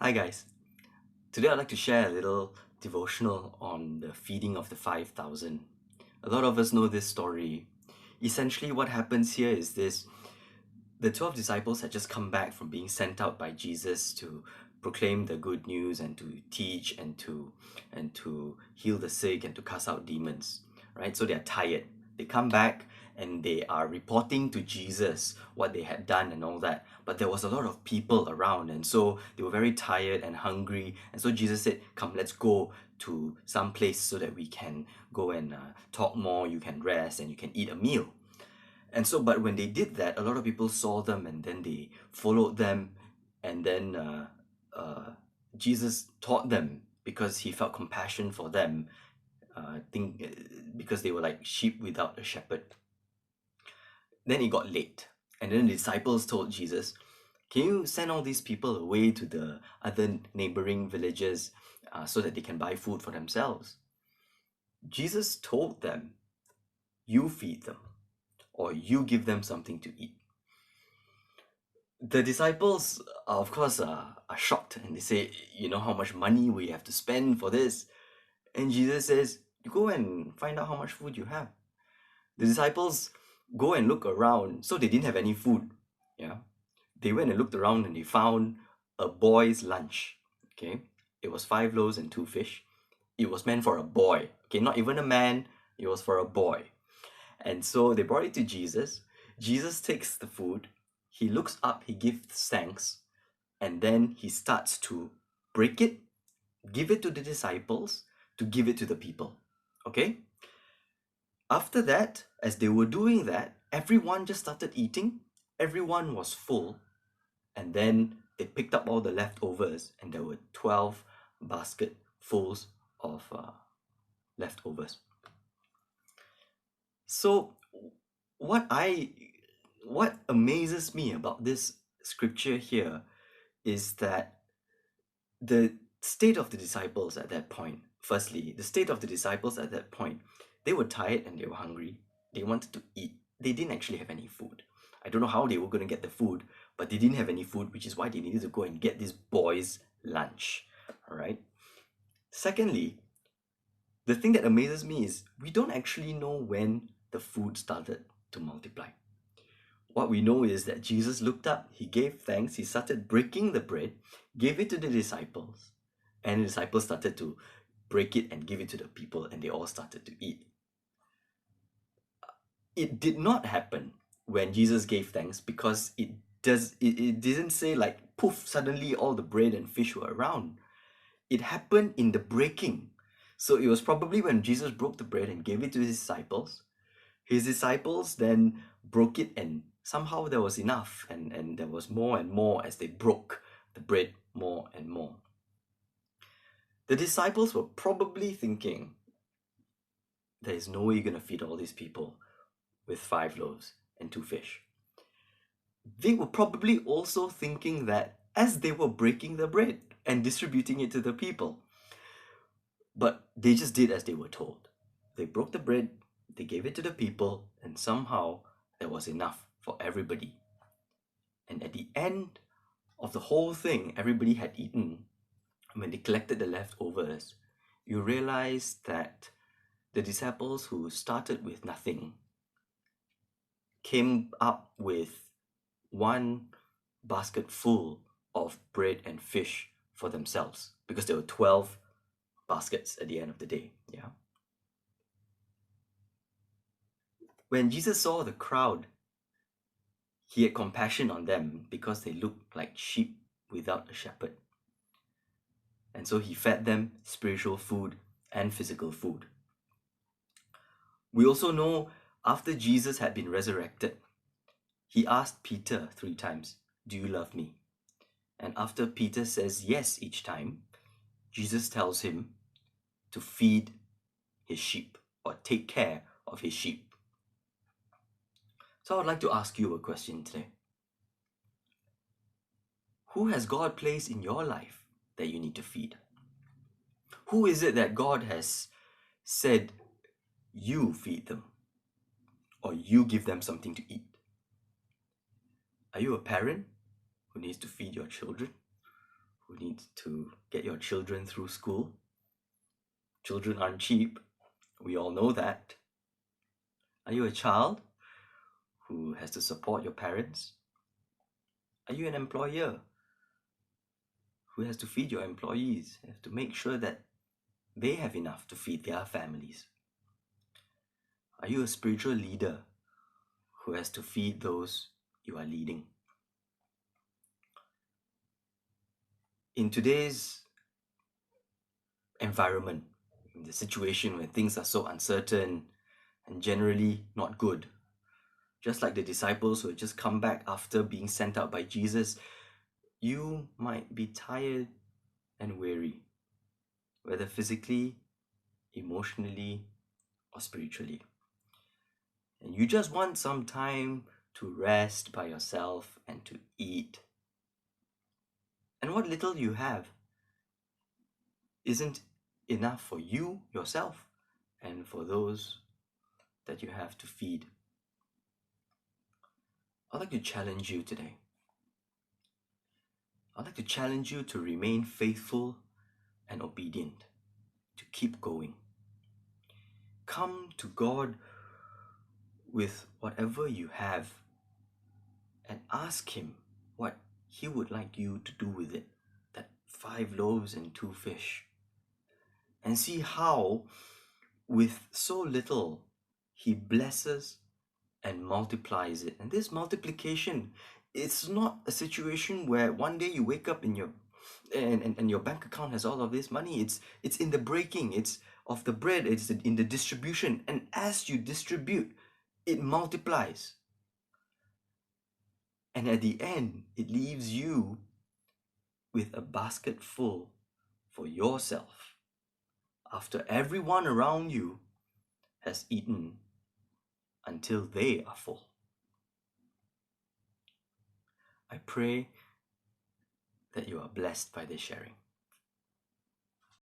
Hi guys. Today I'd like to share a little devotional on the feeding of the 5,000. A lot of us know this story. Essentially what happens here is this: the 12 disciples had just come back from being sent out by Jesus to proclaim the good news and to teach and to heal the sick and to cast out demons, right? So they're tired. They come back and they are reporting to Jesus what they had done and all that. But there was a lot of people around, and so they were very tired and hungry. And so Jesus said, "Come, let's go to some place so that we can go and talk more. You can rest and you can eat a meal." And so, but when they did that, a lot of people saw them and then they followed them. And then uh, Jesus taught them because he felt compassion for them, because they were like sheep without a shepherd. Then it got late. And then the disciples told Jesus, "Can you send all these people away to the other neighboring villages so that they can buy food for themselves?" Jesus told them, "You feed them, or you give them something to eat." The disciples, of course, are shocked, and they say, "You know how much money we have to spend for this?" And Jesus says, "You go and find out how much food you have." The disciples go and look around, so they didn't have any food. Yeah, they went and looked around and they found a boy's lunch. Okay, it was 5 loaves and 2 fish. It was meant for a boy. Okay, not even a man. It was for a boy. And so they brought it to Jesus. Jesus takes the food. He looks up. He gives thanks, and then he starts to break it, give it to the disciples, to give it to the people. Okay? After that, as they were doing that, everyone just started eating. Everyone was full, and then they picked up all the leftovers, and there were 12 basketfuls of leftovers. So, what I what amazes me about this scripture here is that the state of the disciples at that point, firstly, the state of the disciples at that point, they were tired and they were hungry. They wanted to eat. They didn't actually have any food. I don't know how they were going to get the food, but they didn't have any food, which is why they needed to go and get this boy's lunch. All right. Secondly, the thing that amazes me is we don't actually know when the food started to multiply. What we know is that Jesus looked up, he gave thanks, he started breaking the bread, gave it to the disciples, and the disciples started to break it and give it to the people, and they all started to eat. It did not happen when Jesus gave thanks, because it didn't say like poof, suddenly all the bread and fish were around. It happened in the breaking. So it was probably when Jesus broke the bread and gave it to his disciples. His disciples then broke it, and somehow there was enough, and there was more and more as they broke the bread more and more. The disciples were probably thinking, there is no way you're going to feed all these people with 5 loaves and 2 fish. They were probably also thinking that as they were breaking the bread and distributing it to the people. But they just did as they were told. They broke the bread, they gave it to the people, and somehow there was enough for everybody. And at the end of the whole thing, everybody had eaten. When they collected the leftovers, you realize that the disciples who started with nothing came up with one basket full of bread and fish for themselves, because there were 12 baskets at the end of the day. Yeah. When Jesus saw the crowd, he had compassion on them because they looked like sheep without a shepherd. And so he fed them spiritual food and physical food. We also know after Jesus had been resurrected, he asked Peter 3 times, "Do you love me?" And after Peter says yes each time, Jesus tells him to feed his sheep or take care of his sheep. So I would like to ask you a question today. Who has God placed in your life that you need to feed? Who is it that God has said you feed them, or you give them something to eat? Are you a parent who needs to feed your children? who need to get your children through school. Children aren't cheap. We all know that. Are you a child who has to support your parents? Are you an employer who has to feed your employees, have to make sure that they have enough to feed their families? Are you a spiritual leader who has to feed those you are leading? In today's environment, in the situation where things are so uncertain and generally not good, just like the disciples who had just come back after being sent out by Jesus, you might be tired and weary, whether physically, emotionally, or spiritually. And you just want some time to rest by yourself and to eat. And what little you have isn't enough for you, yourself, and for those that you have to feed. I'd like to challenge you today. I'd like to challenge you to remain faithful and obedient, to keep going. Come to God with whatever you have and ask Him what He would like you to do with it, that 5 loaves and 2 fish. And see how, with so little, He blesses and multiplies it. And this multiplication, it's not a situation where one day you wake up in your and your bank account has all of this money. It's in the breaking, it's of the bread, it's in the distribution. And as you distribute, it multiplies. And at the end, it leaves you with a basket full for yourself after everyone around you has eaten until they are full. I pray that you are blessed by this sharing.